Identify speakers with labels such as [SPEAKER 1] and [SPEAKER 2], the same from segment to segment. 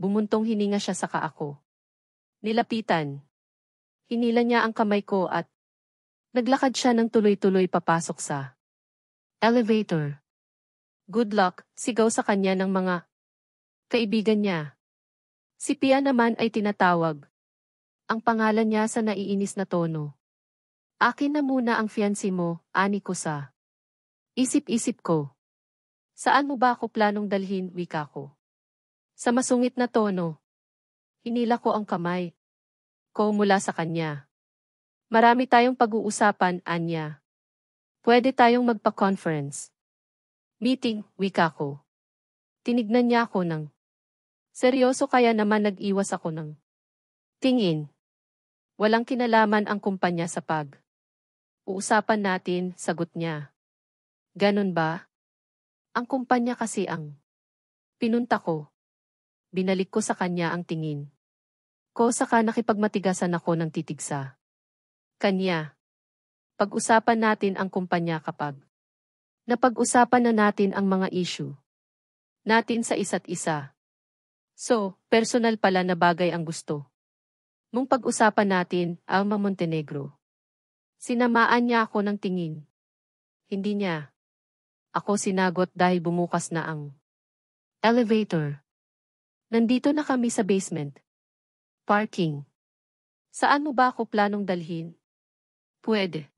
[SPEAKER 1] Bumuntong hininga siya saka ako. Nilapitan. Hinila niya ang kamay ko at naglakad siya ng tuloy-tuloy papasok sa elevator. Good luck, sigaw sa kanya ng mga kaibigan niya. Si Pia naman ay tinatawag ang pangalan niya sa naiinis na tono. Akin na muna ang fiancé mo, ani ko sa isip-isip ko. Saan mo ba ako planong dalhin, wika ko? Sa masungit na tono. Hinila ko ang kamay ko mula sa kanya. Marami tayong pag-uusapan, Anya. Pwede tayong magpa-conference meeting, wika ko. Tinignan niya ako ng seryoso kaya naman nag-iwas ako ng tingin. Walang kinalaman ang kumpanya sa uusapan natin, sagot niya. Ganon ba? Ang kumpanya kasi ang pinunta ko. Binalik ko sa kanya ang tingin ko saka nakipagmatigasan ako ng titig sa kanya. Pag-usapan natin ang kumpanya kapag napag-usapan na natin ang mga issue natin sa isa't isa. So, personal pala na bagay ang gusto mong pag-usapan natin, Alma Montenegro. Sinamaan niya ako ng tingin. Hindi niya ako sinagot dahil bumukas na ang elevator. Nandito na kami sa basement. Parking. Saan mo ba ako planong dalhin? Pwede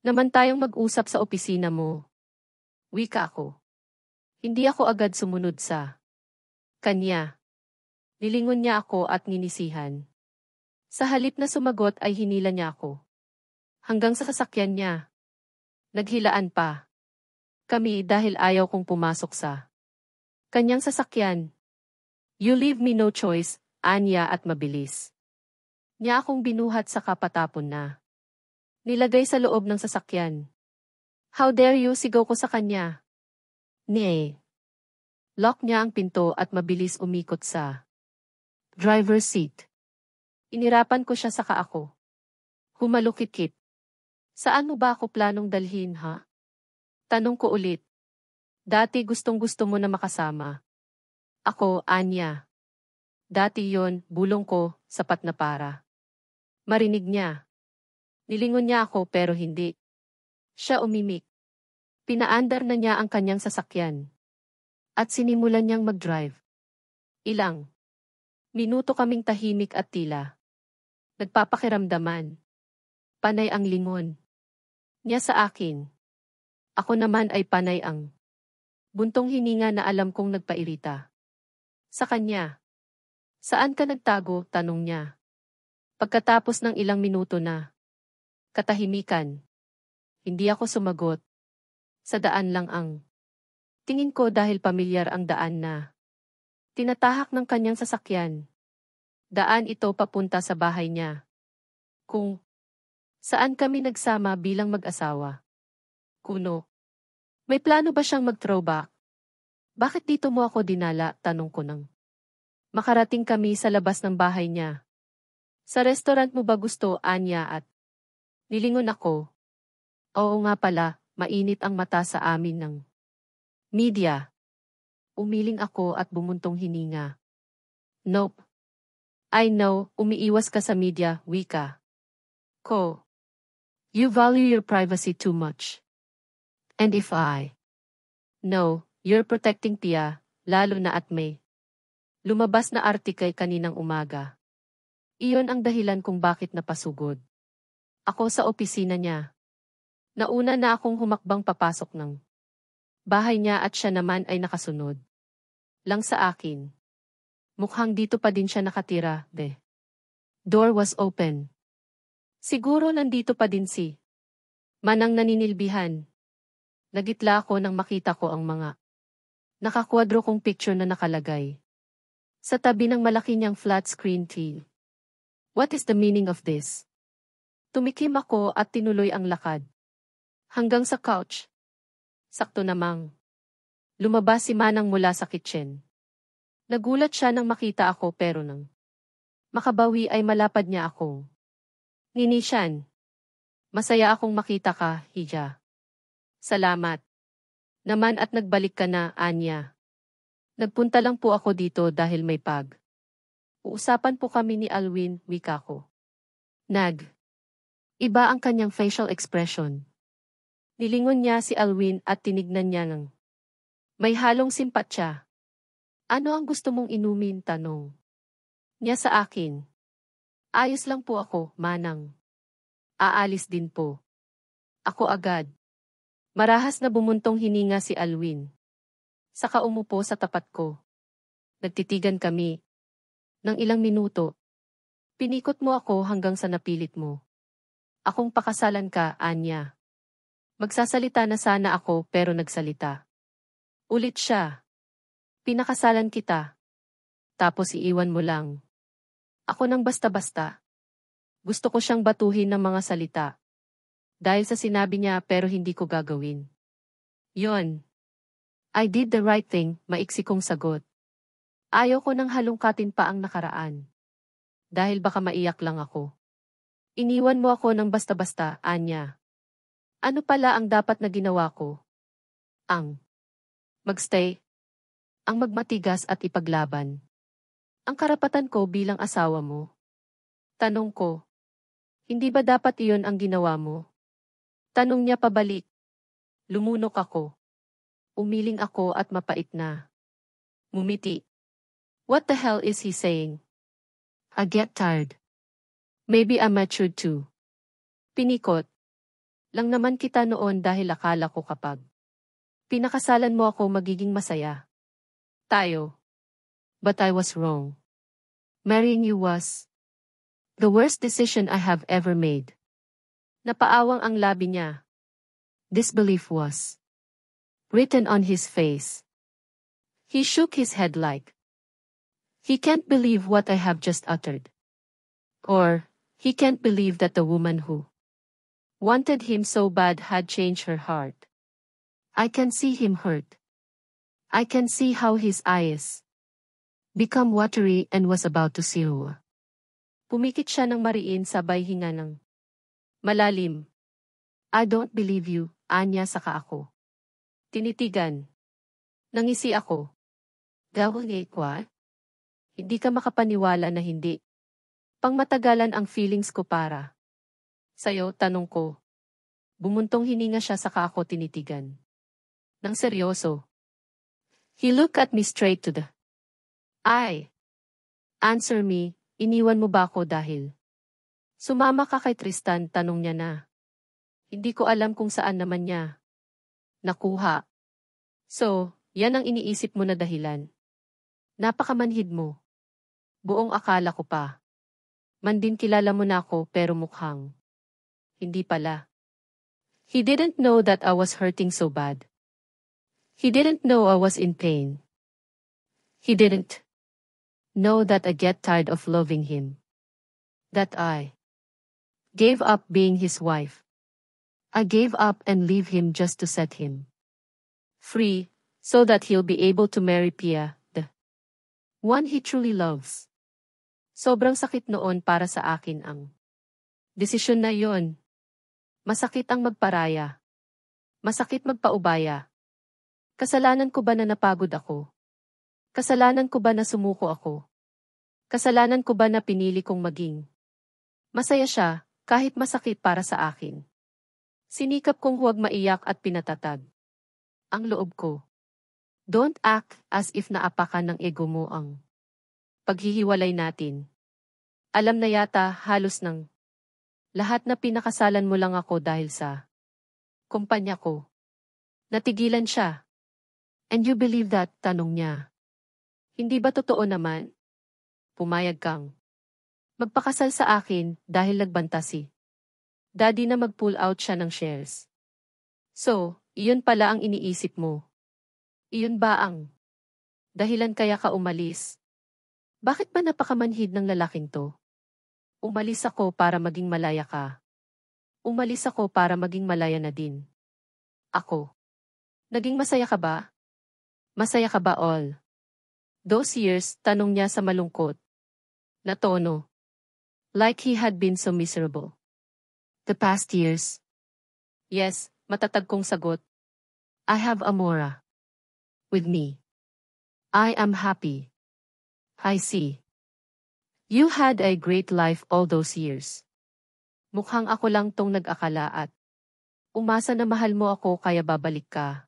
[SPEAKER 1] naman tayong mag-usap sa opisina mo. Wika ako. Hindi ako agad sumunod sa kanya. Nilingon niya ako at nginisihan. Sa halip na sumagot ay hinila niya ako. Hanggang sa sasakyan niya. Naghilaan pa kami dahil ayaw kong pumasok sa kanyang sasakyan. You leave me no choice, Anya at mabilis niya akong binuhat sa kapatapon na nilagay sa loob ng sasakyan. How dare you, sigaw ko sa kanya. Lock niya ang pinto at mabilis umikot sa driver's seat. Inirapan ko siya saka ako humalukit-kit. Saan mo ba ako planong dalhin, ha? Tanong ko ulit. Dati gustong-gusto mo na makasama ako, Anya. Dati yon, bulong ko, sapat na para marinig niya. Nilingon niya ako pero hindi siya umimik. Pinaandar na niya ang kanyang sasakyan. At sinimulan niyang mag-drive. Ilang minuto kaming tahimik at tila nagpapakiramdaman. Panay ang lingon niya sa akin. Ako naman ay panay ang buntong hininga na alam kong nagpairita sa kanya. Saan ka nagtago? Tanong niya. Pagkatapos ng ilang minuto na katahimikan, hindi ako sumagot. Sa daan lang ang tingin ko dahil pamilyar ang daan na tinatahak ng kanyang sasakyan. Daan ito papunta sa bahay niya. Kung saan kami nagsama bilang mag-asawa. Kuno. May plano ba siyang mag-throwback? Bakit dito mo ako dinala? Tanong ko nang makarating kami sa labas ng bahay niya. Sa restaurant mo ba gusto, Anya? At nilingon ako. Oo nga pala, mainit ang mata sa amin ng media. Umiling ako at bumuntong hininga. Nope. I know, umiiwas ka sa media, wika ko. You value your privacy too much. And if I know, you're protecting Pia, lalo na at may lumabas na article kaninang umaga. Iyon ang dahilan kung bakit napasugod ako sa opisina niya. Nauna na akong humakbang papasok ng bahay niya at siya naman ay nakasunod lang sa akin. Mukhang dito pa din siya nakatira, The door was open. Siguro nandito pa din si Manang naninilbihan. Nagitla ako nang makita ko ang mga nakakwadro kong picture na nakalagay sa tabi ng malaki niyang flat screen TV. What is the meaning of this? Tumikim ako at tinuloy ang lakad hanggang sa couch. Sakto namang lumabas si Manang mula sa kitchen. Nagulat siya nang makita ako pero nang makabawi ay malapad niya akong ninisyan. Masaya akong makita ka, Hija. Salamat naman at nagbalik ka na, Anya. Nagpunta lang po ako dito dahil may uusapan po kami ni Alwin, wika ko. Iba ang kanyang facial expression. Nilingon niya si Alwin at tinignan niya ng may halong simpatya. Ano ang gusto mong inumin? Tanong niya sa akin. Ayos lang po ako, manang. Aalis din po. Ako agad. Marahas na bumuntong hininga si Alwin. Saka umupo sa tapat ko. Nagtitigan kami. Ng ilang minuto. Pinikot mo ako hanggang sa napilit mo. Akong pakasalan ka, Anya. Magsasalita na sana ako pero nagsalita. Ulit siya. Pinakasalan kita. Tapos iiwan mo lang. Ako nang basta-basta. Gusto ko siyang batuhin ng mga salita. Dahil sa sinabi niya pero hindi ko gagawin. Yon. I did the right thing, maiksi kong sagot. Ayaw ko nang halungkatin pa ang nakaraan. Dahil baka maiyak lang ako. Iniwan mo ako ng basta-basta, Anya. Ano pala ang dapat na ginawa ko? Ang magstay. Ang magmatigas at ipaglaban. Ang karapatan ko bilang asawa mo. Tanong ko. Hindi ba dapat iyon ang ginawa mo? Tanong niya pabalik. Lumunok ako. Umiling ako at mapait na. Mumiti. What the hell is he saying? I get tired. Maybe I'm matured too. Pinikot. Lang naman kita noon dahil akala ko kapag pinakasalan mo ako magiging masaya. Tayo. But I was wrong. Marrying you was the worst decision I have ever made. Napaawang ang labi niya. Disbelief was written on his face. He shook his head like he can't believe what I have just uttered. Or he can't believe that the woman who wanted him so bad had changed her heart. I can see him hurt. I can see how his eyes become watery and was about to sew. Pumikit siya ng mariin sabay hinga ng malalim. I don't believe you, Anya, saka ako. Tinitigan. Nangisi ako. Gawin kwa? Hindi ka makapaniwala na hindi. Pangmatagalan ang feelings ko para sa'yo, tanong ko. Bumuntong hininga siya saka ako tinitigan. Nang seryoso. He looked at me straight to the eye. Answer me, iniwan mo ba ako dahil sumama ka kay Tristan? Tanong niya na. Hindi ko alam kung saan naman niya nakuha. So, yan ang iniisip mo na dahilan. Napakamanhid mo. Buong akala ko pa. Man din kilala mo na ako pero mukhang hindi pala. He didn't know that I was hurting so bad. He didn't know I was in pain. He didn't know that I get tired of loving him. That I gave up being his wife. I gave up and leave him just to set him free, so that he'll be able to marry Pia, the one he truly loves. Sobrang sakit noon para sa akin ang desisyon na yon. Masakit ang magparaya. Masakit magpaubaya. Kasalanan ko ba na napagod ako? Kasalanan ko ba na sumuko ako? Kasalanan ko ba na pinili kong maging masaya siya, kahit masakit para sa akin? Sinikap kong huwag maiyak at pinatatag ang loob ko. Don't act as if naapakan ng ego mo ang paghihiwalay natin. Alam na yata halos ng lahat na pinakasalan mo lang ako dahil sa kumpanya ko. Natigilan siya. And you believe that? Tanong niya. Hindi ba totoo naman? Pumayag kang magpakasal sa akin dahil nagbanta si Daddy na mag-pull out siya ng shares. So, iyon pala ang iniisip mo. Iyon ba ang dahilan kaya ka umalis? Bakit ba napakamanhid ng lalaking to? Umalis ako para maging malaya ka. Umalis ako para maging malaya na din. Ako. Naging masaya ka ba? Masaya ka ba all those years? Tanong niya sa malungkot na tono. Like he had been so miserable. The past years? Yes, matatag kong sagot. I have Amora with me. I am happy. I see. You had a great life all those years. Mukhang ako lang tong nag-akala at umasa na mahal mo ako kaya babalik ka.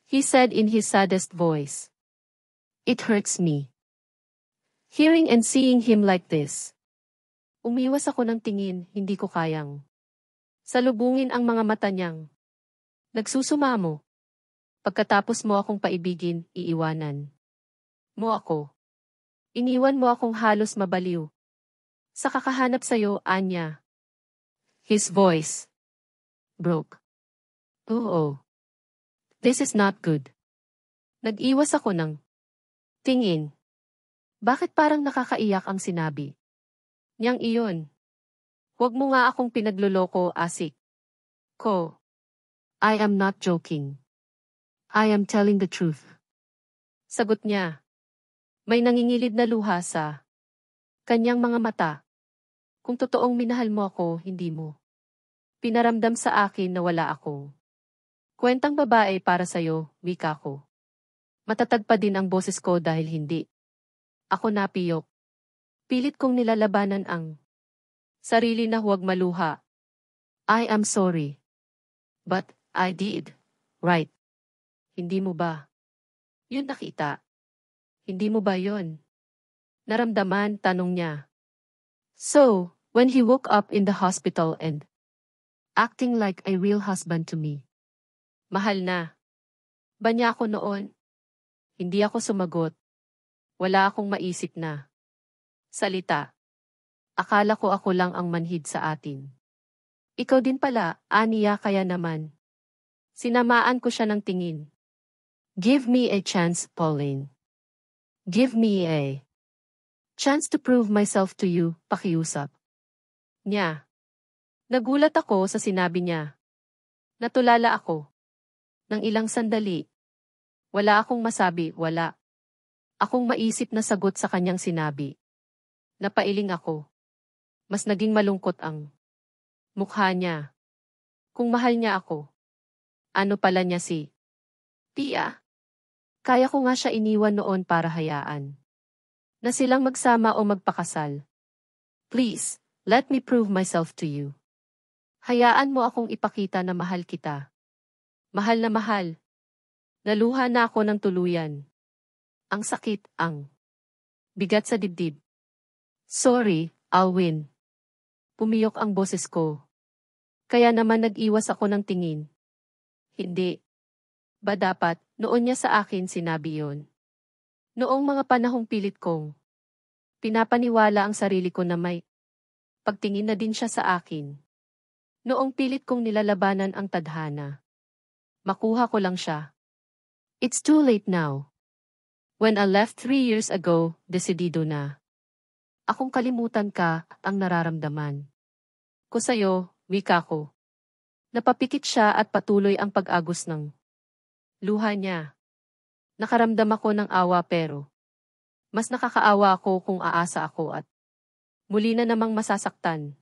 [SPEAKER 1] He said in his saddest voice. It hurts me. Hearing and seeing him like this. Umiwas ako ng tingin, hindi ko kayang. Salubungin ang mga mata niyang. Nagsusumamo. Pagkatapos mo akong paibigin, iiwanan mo ako. Iniwan mo akong halos mabaliw. Sa kakahanap sa'yo, Anya. His voice broke. Oo. This is not good. Nag-iwas ako ng tingin. Bakit parang nakakaiyak ang sinabi? Niyang iyon. Huwag mo nga akong pinagluloko, asik. Ko. I am not joking. I am telling the truth. Sagot niya. May nangingilid na luha sa kanyang mga mata. Kung totoong minahal mo ako, hindi mo pinaramdam sa akin na wala akong kwentang babae para sa'yo, wika ko. Matatag pa din ang boses ko dahil hindi ako napiyok. Pilit kong nilalabanan ang sarili na huwag maluha. I am sorry. But I did. Right. Hindi mo ba yun nakita? Hindi mo ba yun naramdaman? Tanong niya. So, when he woke up in the hospital and acting like a real husband to me. Mahal na ba niya ako noon? Hindi ako sumagot. Wala akong maisip na salita. Akala ko ako lang ang manhid sa atin. Ikaw din pala, aniya kaya naman. Sinamaan ko siya ng tingin. Give me a chance, Pauline. Give me a chance to prove myself to you, pakiusap niya. Nagulat ako sa sinabi niya. Natulala ako. Nang ilang sandali. Wala akong masabi, wala. Akong maisip na sagot sa kanyang sinabi. Napailing ako. Mas naging malungkot ang mukha niya. Kung mahal niya ako. Ano pala niya si Tia? Kaya ko nga siya iniwan noon para hayaan na silang magsama o magpakasal. Please, let me prove myself to you. Hayaan mo akong ipakita na mahal kita. Mahal na mahal. Naluha na ako ng tuluyan. Ang sakit, ang bigat sa dibdib. Sorry, Alwin. Pumiyok ang boses ko. Kaya naman nag-iwas ako ng tingin. Hindi. Ba dapat, noon niya sa akin sinabi yon? Noong mga panahong pilit kong pinapaniwala ang sarili ko na may pagtingin na din siya sa akin. Noong pilit kong nilalabanan ang tadhana. Makuha ko lang siya. It's too late now. When I left 3 years ago, desidido na. Akong kalimutan ka ang nararamdaman ko sa'yo, wika ko. Napapikit siya at patuloy ang pag-agos ng luha niya. Nakaramdam ako ng awa pero mas nakakaawa ako kung aasa ako at muli na namang masasaktan.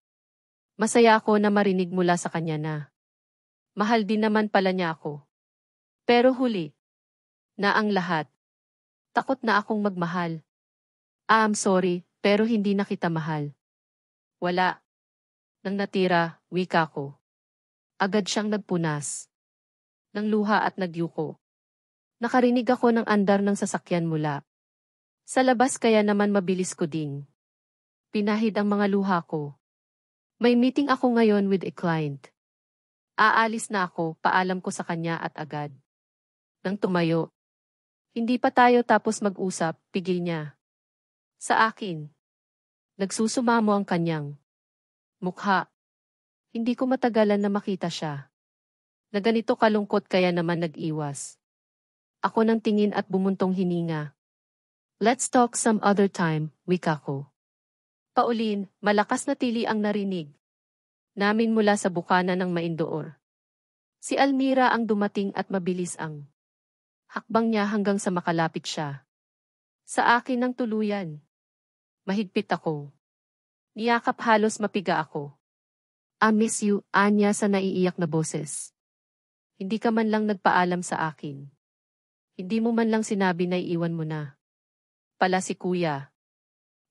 [SPEAKER 1] Masaya ako na marinig mula sa kanya na mahal din naman pala niya ako. Pero huli na ang lahat. Takot na akong magmahal. I'm sorry, pero hindi na kita mahal. Wala. Nang natira, wika ko. Agad siyang nagpunas ng luha at nagyuko. Nakarinig ako ng andar ng sasakyan mula sa labas kaya naman mabilis ko ding pinahid ang mga luha ko. May meeting ako ngayon with a client. Aalis na ako, paalam ko sa kanya at agad nang tumayo. Hindi pa tayo tapos mag-usap, pigil niya sa akin. Nagsusumamo ang kanyang mukha. Hindi ko matagalan na makita siya na ganito kalungkot kaya naman nag-iwas ako ng tingin at bumuntong hininga. Let's talk some other time, wika ko. Pauline, malakas na tili ang narinig namin mula sa bukana ng Maindoor. Si Almira ang dumating at mabilis ang hakbang niya hanggang sa makalapit siya sa akin ng tuluyan. Mahigpit ako. Niyakap halos mapiga ako. I miss you, Anya sa naiiyak na boses. Hindi ka man lang nagpaalam sa akin. Hindi mo man lang sinabi na iiwan mo na. Pala si kuya.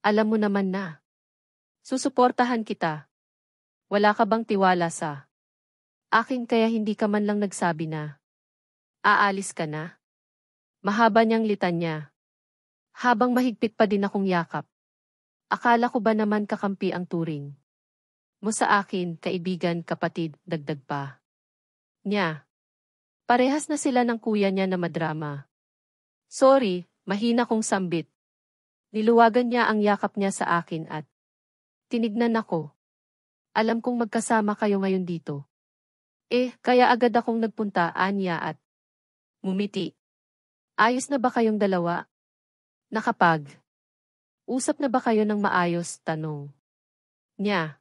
[SPEAKER 1] Alam mo naman na. Susuportahan kita. Wala ka bang tiwala sa akin kaya hindi ka man lang nagsabi na aalis ka na? Mahaba niyang litanya. Habang mahigpit pa din akong yakap. Akala ko ba naman kakampi ang turing mo sa akin, kaibigan, kapatid, dagdag pa niya. Parehas na sila ng kuya niya na madrama. Sorry, mahina kong sambit. Niluwagan niya ang yakap niya sa akin at tinignan ako. Alam kong magkasama kayo ngayon dito. Kaya agad akong nagpunta, anya at mumiti. Ayos na ba kayong dalawa? Nakapag usap na ba kayo ng maayos? Tanong niya.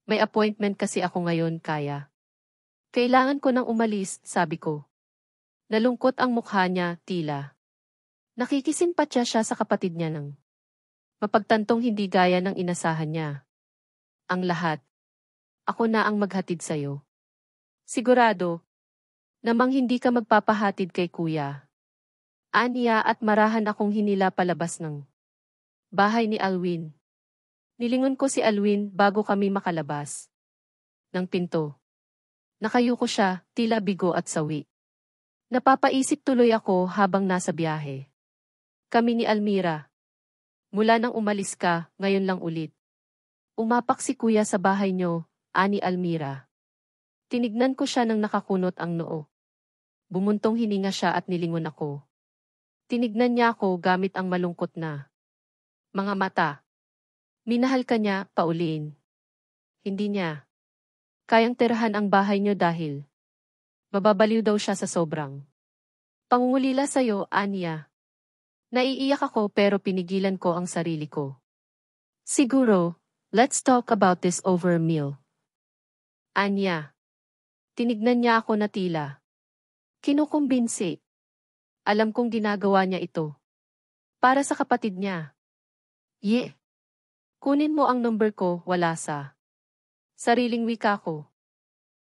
[SPEAKER 1] May appointment kasi ako ngayon, kaya kailangan ko nang umalis, sabi ko. Nalungkot ang mukha niya, tila nakikisimpatya siya sa kapatid niya ng mapagtantong hindi gaya ng inasahan niya. Ang lahat, ako na ang maghatid sa'yo. Sigurado namang hindi ka magpapahatid kay kuya. Aniya at marahan akong hinila palabas ng bahay ni Alwin. Nilingon ko si Alwin bago kami makalabas ng pinto. Nakayuko siya, tila bigo at sawi. Napapaisip tuloy ako habang nasa biyahe. Kami ni Almira. Mula nang umalis ka, ngayon lang ulit. Umapak si kuya sa bahay niyo, ani Almira. Tinignan ko siya nang nakakunot ang noo. Bumuntong hininga siya at nilingon ako. Tinignan niya ako gamit ang malungkot na mga mata. Minahal ka niya, Pauline. Hindi niya kayang tirahan ang bahay niyo dahil mababaliw daw siya sa sobrang pangungulila sa'yo, Anya. Naiiyak ako pero pinigilan ko ang sarili ko. Siguro, let's talk about this over a meal. Anya. Tinignan niya ako na tila kinukumbinsi. Alam kong ginagawa niya ito para sa kapatid niya. Kunin mo ang number ko, wala sa sariling wika ko.